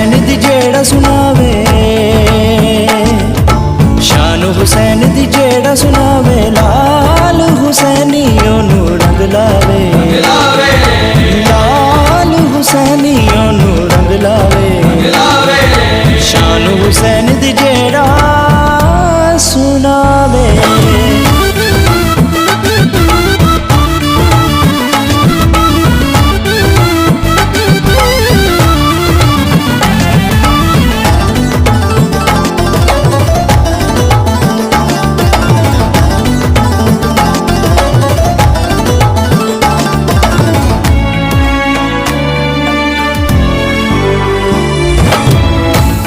हुसैन दी जेड़ा सुनावे, शान हुसैन दी जेड़ा सुनावे, लाल हुसैनी ओनू रंग लावे, लाल हुसैनी ओनू रंग लावे, शान हुसैन दी जेड़ा सुनावे।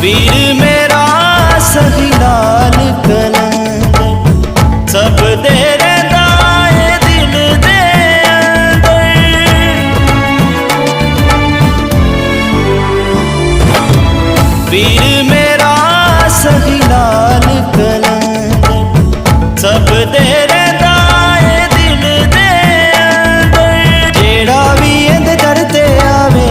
वीर मेरा सही लाल कलंदर, सब दे रैंदा है दिल दे अंदर। वीर मेरा सही लाल कलंदर, सब दे रैंदा है दिल दे अंदर। जेड़ा भी इंद दर ते आवे,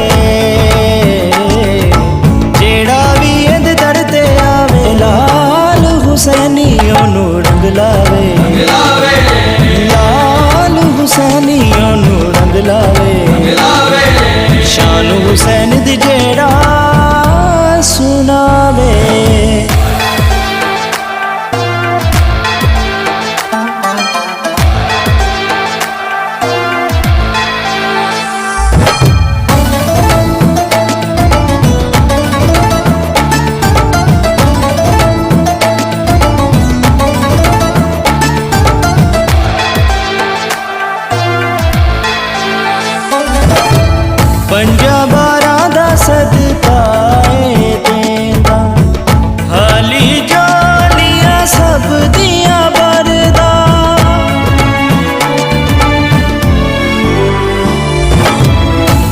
हुसैनी ओनू रंग लावे, लाल हुसैनी ओनू रंग लावे, शान हुसैन दी जेड़ा सुनावे। पंजा बारां दा सदका देंदा, हाली जोलियां सब दियां बरदा।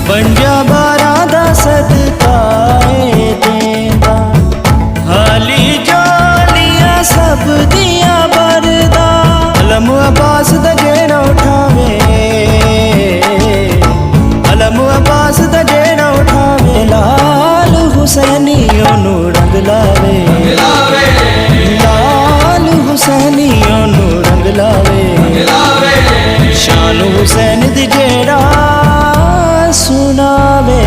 पंजा बारां दा सदका देंदा, हाली जोलियां सब दियां बरदा। अलम अब्बास दा जेड़ा उठावे, अलम अब्बास दा जेड़ा उठावे, लाल हुसैनी ओनू रंग लावे, लाल हुसैनी ओनू रंग लावे, शान हुसैन दी जेड़ा सुनावे।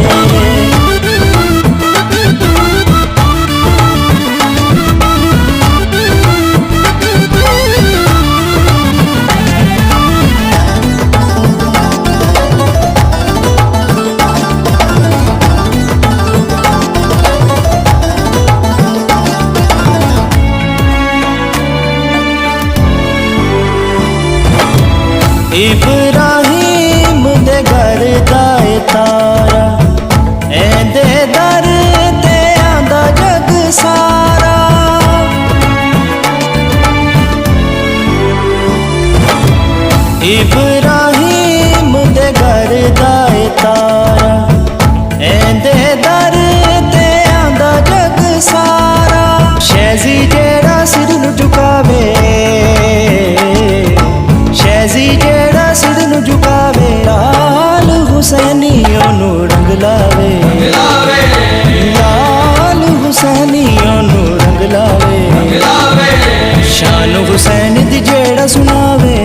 इब्राहिम दे घर दा तारा, एंदे दर ते आंदा जग सारा। इब्राहिम दे घर दा तारा, एंदे दर ते आंदा जग सारा। शहजी जेड़ा सिर नू झुकावे, शहजी जेड़ा सिर नू झुकावे, लाल हुसैनी ओनू रंग लावे, लाल हुसैनी ओनू रंग लावे, शान हुसैन दी जेड़ा सुनावे।